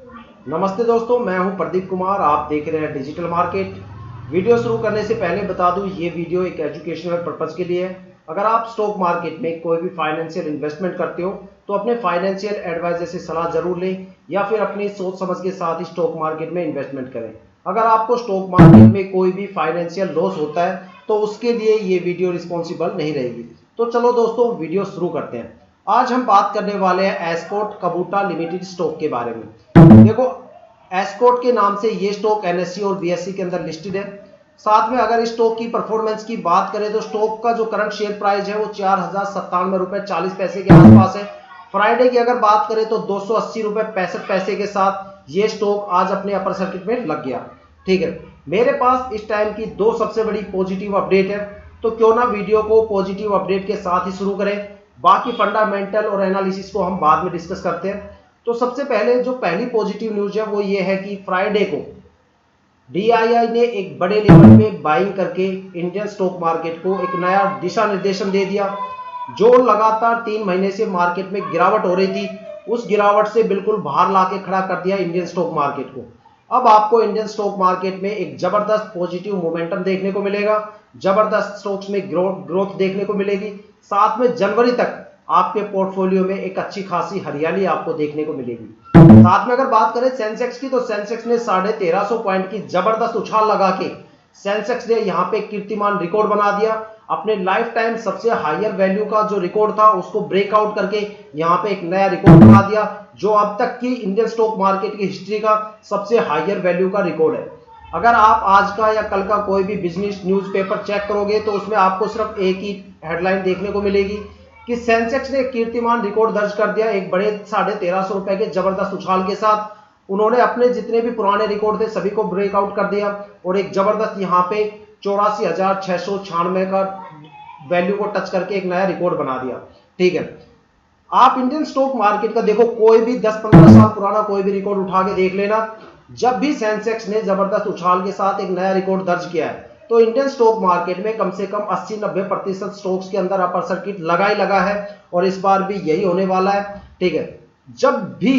नमस्ते दोस्तों, मैं हूं प्रदीप कुमार। आप देख रहे हैं डिजिटल मार्केट। वीडियो शुरू करने से पहले बता दूं, ये वीडियो एक एजुकेशनल पर्पस के लिए है। अगर आप स्टॉक मार्केट में कोई भी फाइनेंशियल इन्वेस्टमेंट करते हो तो अपने फाइनेंशियल एडवाइजर से सलाह जरूर लें या फिर अपनी सोच समझ के साथ ही स्टॉक मार्केट में इन्वेस्टमेंट करें। अगर आपको स्टॉक मार्केट में कोई भी फाइनेंशियल लॉस होता है तो उसके लिए ये वीडियो रिस्पॉन्सिबल नहीं रहेगी। तो चलो दोस्तों, वीडियो शुरू करते हैं। आज हम बात करने वाले हैं एस्कॉर्ट कबूटा लिमिटेड स्टॉक के बारे में। देखो, एस्कॉर्ट के नाम से ये स्टॉक एनएससी और बीएससी के अंदर लिस्टेड है। साथ में अगर इस स्टॉक की परफॉर्मेंस की बात करें तो स्टॉक का जो करंट शेयर प्राइस है वो 4097 रुपए 40 पैसे के आसपास है। फ्राइडे की अगर बात करें तो 280 रुपए 65 पैसे के साथ ये स्टॉक आज अपने अपर सर्किट में लग गया। ठीक है, मेरे पास इस टाइम की दो सबसे बड़ी पॉजिटिव अपडेट है, तो क्यों ना वीडियो को पॉजिटिव अपडेट के साथ ही शुरू करें। बाकी फंडामेंटल और एनालिसिस को हम बाद में डिस्कस करते हैं। तो सबसे पहले जो पहली पॉजिटिव न्यूज है वो ये है कि फ्राइडे को डीआईआई ने एक बड़े लेवल पे बाइंग करके इंडियन स्टॉक मार्केट को एक नया दिशा निर्देशन दे दिया। जो लगातार 3 महीने से मार्केट में गिरावट हो रही थी, उस गिरावट से बिल्कुल बाहर लाके खड़ा कर दिया इंडियन स्टॉक मार्केट को। अब आपको इंडियन स्टॉक मार्केट में एक जबरदस्त पॉजिटिव मोमेंटम देखने को मिलेगा, जबरदस्त स्टॉक्स में ग्रोथ देखने को मिलेगी। साथ में जनवरी तक आपके पोर्टफोलियो में एक अच्छी खासी हरियाली आपको देखने को मिलेगी। साथ में अगर बात करें सेंसेक्स की, तो सेंसेक्स ने 1350 पॉइंट की जबरदस्त उछाल लगा के सेंसेक्स ने यहां पे कीर्तिमान रिकॉर्ड बना दिया। अपने लाइफ टाइम सबसे हायर वैल्यू का जो रिकॉर्ड था उसको ब्रेकआउट करके यहां पे एक नया रिकॉर्ड बना दिया, जो अब तक की इंडियन स्टॉक मार्केट की हिस्ट्री का सबसे हायर वैल्यू का रिकॉर्ड है। अगर आप आज का या कल का कोई भी बिजनेस न्यूज़पेपर चेक करोगे तो उसमें आपको सिर्फ एक ही हेडलाइन देखने को मिलेगी कि सेंसेक्स ने कीर्तिमान रिकॉर्ड दर्ज कर दिया एक बड़े 1350 रुपए के जबरदस्त उछाल के साथ। उन्होंने अपने जितने भी पुराने रिकॉर्ड थे सभी को ब्रेकआउट कर दिया और एक जबरदस्त यहाँ पे 84,696 का वैल्यू को टच करके एक नया रिकॉर्ड बना दिया। ठीक है, आप इंडियन स्टॉक मार्केट का देखो, कोई भी 10-15 साल पुराना कोई भी रिकॉर्ड उठा के देख लेना, जब भी सेंसेक्स ने जबरदस्त उछाल के साथ एक नया रिकॉर्ड दर्ज किया है तो इंडियन स्टॉक मार्केट में कम से कम 80-90% स्टॉक्स के अंदर अपर सर्किट लगा ही लगा है और इस बार भी यही होने वाला है। ठीक है, जब भी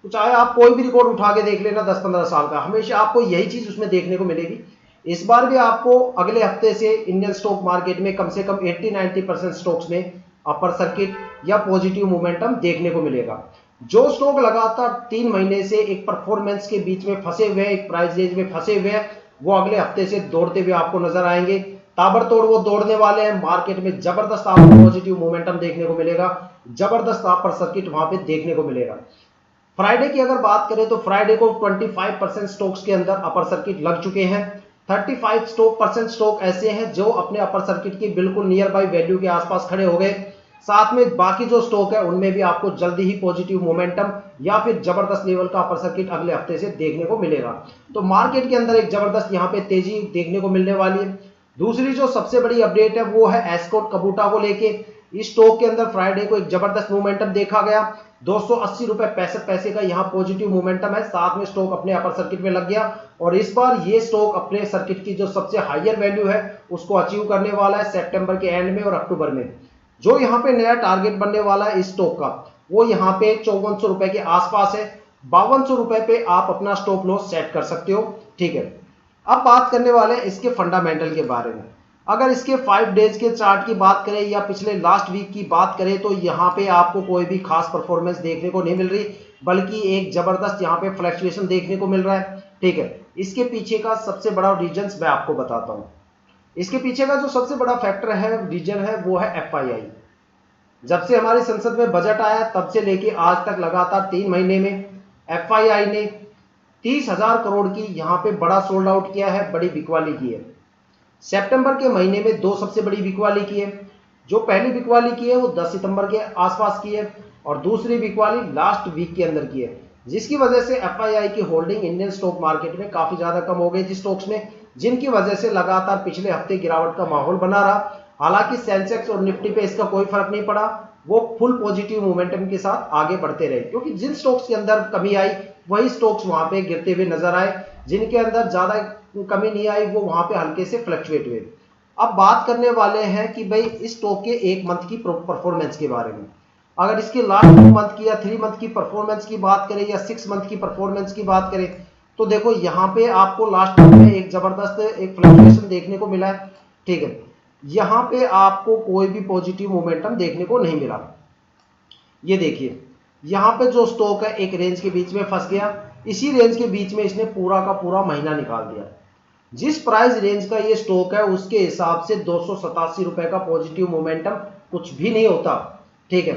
चाहे आप कोई भी रिकॉर्ड उठा के देख लेना 10-15 साल का, हमेशा आपको यही चीज उसमें देखने को मिलेगी। इस बार भी आपको अगले हफ्ते से इंडियन स्टॉक मार्केट में कम से कम 80-90% स्टॉक्स में अपर सर्किट या पॉजिटिव मोमेंटम देखने को मिलेगा। जो स्टॉक लगातार 3 महीने से एक परफॉर्मेंस के बीच में फंसे हुए हैं, एक प्राइस रेंज में फंसे हुए हैं, वो अगले हफ्ते से दौड़ते हुए आपको नजर आएंगे। ताबड़तोड़ वो दौड़ने वाले हैं। मार्केट में जबरदस्त आपको पॉजिटिव मोमेंटम देखने को मिलेगा, जबरदस्त अपर सर्किट वहां पे देखने को मिलेगा। फ्राइडे की अगर बात करें तो फ्राइडे को 25% स्टॉक्स के अंदर अपर सर्किट लग चुके हैं। 35% स्टॉक ऐसे हैं जो अपने अपर सर्किट की बिल्कुल नियर बाई वैल्यू के आसपास खड़े हो गए। साथ में बाकी जो स्टॉक है उनमें भी आपको जल्दी ही पॉजिटिव मोमेंटम या फिर जबरदस्त लेवल का अपर सर्किट अगले हफ्ते से देखने को मिलेगा। तो मार्केट के अंदर एक जबरदस्त यहाँ पे तेजी देखने को मिलने वाली है। दूसरी जो सबसे बड़ी अपडेट है वो है एस्कॉर्ट कबूटा को लेके। इस स्टॉक के अंदर फ्राइडे को एक जबरदस्त मोमेंटम देखा गया। 280 रुपए 65 पैसे का यहाँ पॉजिटिव मोमेंटम है। साथ में स्टॉक अपने अपर सर्किट में लग गया और इस बार ये स्टॉक अपने सर्किट की जो सबसे हायर वैल्यू है उसको अचीव करने वाला है सितंबर के एंड में और अक्टूबर में। जो यहाँ पे नया टारगेट बनने वाला है इस स्टॉक का वो यहाँ पे 5400 रुपए के आसपास है। 5200 रुपए पे आप अपना स्टॉप लॉस सेट कर सकते हो। ठीक है, अब बात करने वाले हैं इसके फंडामेंटल के बारे में। अगर इसके 5 डेज के चार्ट की बात करें या पिछले लास्ट वीक की बात करें तो यहाँ पे आपको कोई भी खास परफॉर्मेंस देखने को नहीं मिल रही, बल्कि एक जबरदस्त यहाँ पे फ्लक्चुएशन देखने को मिल रहा है। ठीक है, इसके पीछे का सबसे बड़ा रीजन मैं आपको बताता हूँ। इसके पीछे का जो सबसे बड़ा फैक्टर है, रीजन है, वो है एफआईआई। जब से हमारी संसद में बजट आया तब से लेके आज तक लगातार 3 महीने में एफआईआई ने 30,000 करोड़ की यहाँ पे बड़ा सोल्ड आउट किया है, बड़ी बिकवाली की है। सितंबर के महीने में दो सबसे बड़ी बिकवाली की है। जो पहली बिकवाली की है वो 10 सितंबर के आसपास की है और दूसरी बिकवाली लास्ट वीक के अंदर की है, जिसकी वजह से एफआईआई की होल्डिंग इंडियन स्टॉक मार्केट में काफी ज्यादा कम हो गई थी स्टॉक्स में, जिनकी वजह से लगातार पिछले हफ्ते गिरावट का माहौल बना रहा। हालांकि सेंसेक्स और निफ्टी पे इसका कोई फर्क नहीं पड़ा, वो फुल पॉजिटिव मोमेंटम के साथ आगे बढ़ते रहे, क्योंकि जिन स्टॉक्स के अंदर कमी आई वही स्टॉक्स वहां पे गिरते हुए नजर आए, जिनके अंदर ज्यादा कमी नहीं आई वो वहां पे हल्के से फ्लक्चुएट हुए। अब बात करने वाले हैं कि भाई इस स्टॉक के 1 मंथ की परफॉर्मेंस के बारे में। अगर इसके लास्ट 2 मंथ की या 3 मंथ की परफॉर्मेंस की बात करें या 6 मंथ की परफॉर्मेंस की बात करें, तो देखो यहाँ पे आपको लास्ट मंथ में एक जबरदस्त एक फ्लक्चुएशन देखने को मिला है। ठीक है, यहाँ पे आपको कोई भी पॉजिटिव मोमेंटम देखने को नहीं मिला। ये देखिए यहाँ पे जो स्टॉक है एक रेंज के बीच में फंस गया, इसी रेंज के बीच में इसने पूरा का पूरा महीना निकाल दिया। जिस प्राइस रेंज का ये स्टॉक है उसके हिसाब से 287 रुपए का पॉजिटिव मोमेंटम कुछ भी नहीं होता। ठीक है,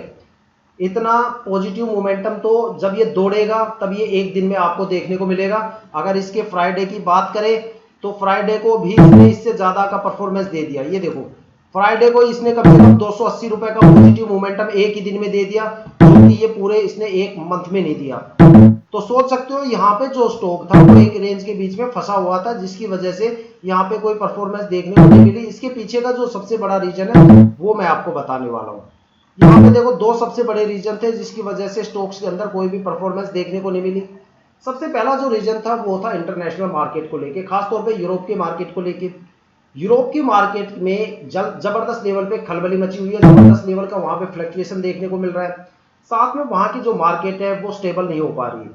इतना पॉजिटिव मोमेंटम तो जब ये दौड़ेगा तब ये एक दिन में आपको देखने को मिलेगा। अगर इसके फ्राइडे की बात करें तो फ्राइडे को भी इसने इससे ज्यादा का परफॉर्मेंस दे दिया। ये देखो फ्राइडे को इसने कम से कम 280 रुपए का पॉजिटिव मोमेंटम एक ही दिन में दे दिया, जो कि ये पूरे इसने एक मंथ में नहीं दिया। तो सोच सकते हो यहाँ पे जो स्टॉक था वो एक रेंज के बीच में फंसा हुआ था, जिसकी वजह से यहाँ पे कोई परफॉर्मेंस देखने को नहीं मिली। इसके पीछे का जो सबसे बड़ा रीजन है वो मैं आपको बताने वाला हूँ। यहाँ पे देखो 2 सबसे बड़े रीजन थे जिसकी वजह से स्टॉक्स के अंदर कोई भी परफॉर्मेंस देखने को नहीं मिली। सबसे पहला जो रीजन था वो था इंटरनेशनल मार्केट को लेके, खासतौर पे यूरोप के मार्केट को लेके। यूरोप की मार्केट में जबरदस्त लेवल पे खलबली मची हुई है, जबरदस्त लेवल का वहां पे फ्लक्चुएशन देखने को मिल रहा है। साथ में वहां की जो मार्केट है वो स्टेबल नहीं हो पा रही है।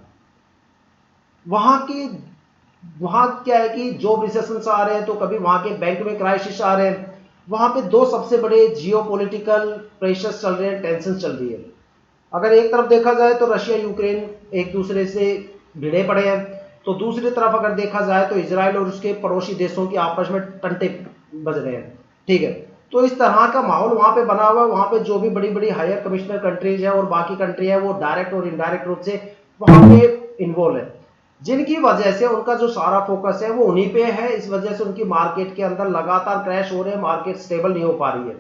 वहां क्या है कि जॉब रिसेशन आ रहे हैं, तो कभी वहां के बैंक में क्राइसिस आ रहे हैं। वहां पे 2 सबसे बड़े जियोपॉलिटिकल प्रेशर्स चल रहे हैं, टेंशन चल रही है। अगर एक तरफ देखा जाए तो रशिया यूक्रेन एक दूसरे से भिड़े पड़े हैं, तो दूसरी तरफ अगर देखा जाए तो इजराइल और उसके पड़ोसी देशों की आपस में टंटे बज रहे हैं। ठीक है, तो इस तरह का माहौल वहां पे बना हुआ है। वहां पे जो भी बड़ी बड़ी हायर कमिश्नर कंट्रीज है और बाकी कंट्री है वो डायरेक्ट और इनडायरेक्ट रूप से वहां पे इन्वॉल्व है, जिनकी वजह से उनका जो सारा फोकस है वो उन्हीं पे है। इस वजह से उनकी मार्केट के अंदर लगातार क्रैश हो रहे हैं, मार्केट स्टेबल नहीं हो पा रही है।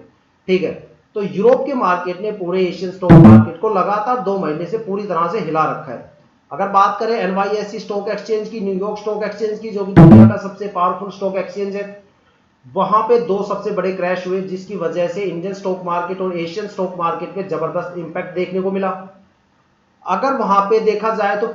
ठीक है, तो यूरोप के मार्केट ने पूरे एशियन स्टॉक मार्केट को लगातार 2 महीने से पूरी तरह से हिला रखा है। अगर बात करें NYSE स्टॉक एक्सचेंज की, न्यूयॉर्क स्टॉक एक्सचेंज की, जो कि दुनिया का सबसे पावरफुल स्टॉक एक्सचेंज है, वहां पे 2 सबसे बड़े क्रैश हुए, जिसकी वजह से इंडियन स्टॉक मार्केट और एशियन स्टॉक मार्केट में जबरदस्त इंपैक्ट देखने को मिला। अगर वहां पे देखा जाए तो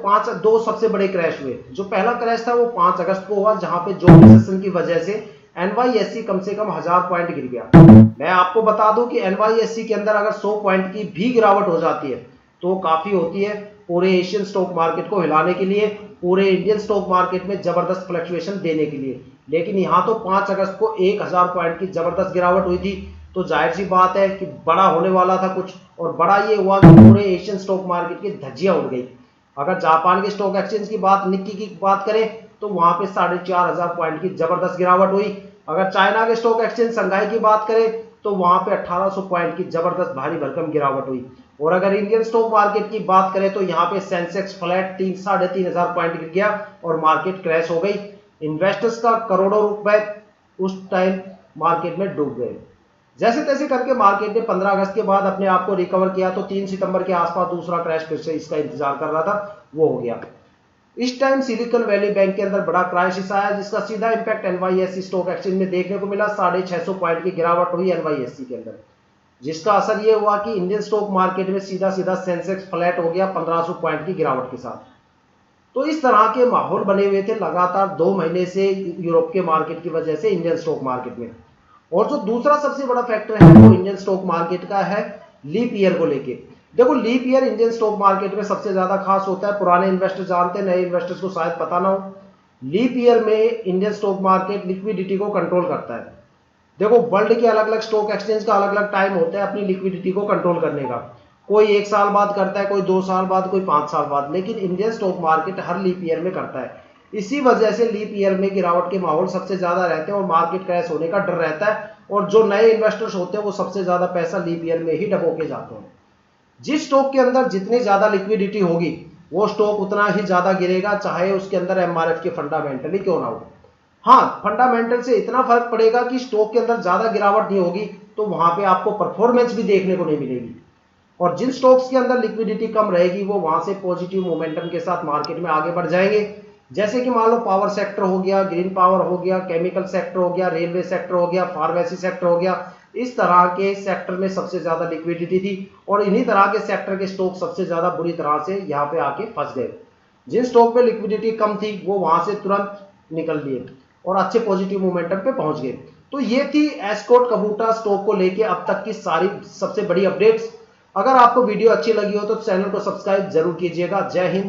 2 सबसे बड़े क्रैश हुए। जो पहला क्रैश था वो 5 अगस्त को हुआ, जहां पे जॉब रिसेशन की वजह से NYSE कम से कम 1000 पॉइंट गिर गया। मैं आपको बता दूं कि NYSE के अंदर अगर 100 पॉइंट की भी गिरावट हो जाती है तो काफी होती है पूरे एशियन स्टॉक मार्केट को हिलाने के लिए, पूरे इंडियन स्टॉक मार्केट में जबरदस्त फ्लक्चुएशन देने के लिए। लेकिन यहाँ तो 5 अगस्त को 1000 पॉइंट की जबरदस्त गिरावट हुई थी, तो जाहिर सी बात है कि बड़ा होने वाला था कुछ, और बड़ा ये हुआ कि पूरे एशियन स्टॉक मार्केट की धज्जियां उड़ गई। अगर जापान के स्टॉक एक्सचेंज की बात, निक्की की बात करें, तो वहां पे 4500 पॉइंट की जबरदस्त गिरावट हुई। अगर चाइना के स्टॉक एक्सचेंज संघाई की बात करें तो वहां पे 1800 पॉइंट की जबरदस्त भारी भरकम गिरावट हुई। और अगर इंडियन स्टॉक मार्केट की बात करें तो यहाँ पे सेंसेक्स फ्लैट 3500 पॉइंट गिर गया और मार्केट क्रैश हो गई। इन्वेस्टर्स का करोड़ों रुपए उस टाइम मार्केट में डूब गए। जैसे तैसे करके मार्केट ने 15 अगस्त के बाद अपने आप को रिकवर किया, तो 3 सितंबर के आसपास दूसरा क्रैश फिर से इसका इंतजार कर रहा था, वो हो गया। इस टाइम सिलिकॉन वैली बैंक के अंदर बड़ा क्राइसिस आया, जिसका सीधा इंपैक्ट NYSE स्टॉक एक्सचेंज में देखने को मिला। 650 पॉइंट की गिरावट हुई NYSE के अंदर, जिसका असर यह हुआ कि इंडियन स्टॉक मार्केट में सीधा सीधा सेंसेक्स फ्लैट हो गया 1500 पॉइंट की गिरावट के साथ। तो इस तरह के माहौल बने हुए थे लगातार 2 महीने से यूरोप के मार्केट की वजह से इंडियन स्टॉक मार्केट में। और जो दूसरा सबसे बड़ा फैक्टर है वो इंडियन स्टॉक मार्केट का है लीप ईयर को लेके। देखो leap year Indian stock market में सबसे ज्यादा खास होता है, पुराने इन्वेस्टर जानते हैं, नए इन्वेस्टर्स को शायद पता ना हो। लीप ईयर में इंडियन स्टॉक मार्केट लिक्विडिटी को कंट्रोल करता है। देखो वर्ल्ड के अलग अलग स्टॉक एक्सचेंज का अलग अलग टाइम होता है अपनी लिक्विडिटी को कंट्रोल करने का। कोई 1 साल बाद करता है, कोई 2 साल बाद, कोई 5 साल बाद, लेकिन इंडियन स्टॉक मार्केट हर लीप ईयर में करता है। इसी वजह से लीप ईयर में गिरावट के माहौल सबसे ज्यादा रहते हैं और मार्केट क्रैश होने का डर रहता है। और जो नए इन्वेस्टर्स होते हैं वो सबसे ज्यादा पैसा लीप ईयर में ही डबो के जाते हैं। जिस स्टॉक के अंदर जितनी ज्यादा लिक्विडिटी होगी वो स्टॉक उतना ही ज्यादा गिरेगा, चाहे उसके अंदर MRF के फंडामेंटली क्यों ना हो। हाँ, फंडामेंटल से इतना फर्क पड़ेगा कि स्टॉक के अंदर ज्यादा गिरावट नहीं होगी तो वहां पे आपको परफॉर्मेंस भी देखने को नहीं मिलेगी। और जिन स्टॉक्स के अंदर लिक्विडिटी कम रहेगी वो वहां से पॉजिटिव मोमेंटम के साथ मार्केट में आगे बढ़ जाएंगे। जैसे कि मान लो पावर सेक्टर हो गया, ग्रीन पावर हो गया, केमिकल सेक्टर हो गया, रेलवे सेक्टर हो गया, फार्मेसी सेक्टर हो गया। इस तरह के सेक्टर में सबसे ज्यादा लिक्विडिटी थी और इन्हीं तरह के सेक्टर के स्टॉक सबसे ज्यादा बुरी तरह से यहाँ पे आके फंस गए। जिन स्टॉक पे लिक्विडिटी कम थी वो वहां से तुरंत निकल लिए और अच्छे पॉजिटिव मोमेंटम पे पहुंच गए। तो ये थी एस्कॉर्ट कबूटा स्टॉक को लेके अब तक की सारी सबसे बड़ी अपडेट्स। अगर आपको वीडियो अच्छी लगी हो तो चैनल को सब्सक्राइब जरूर कीजिएगा। जय हिंद।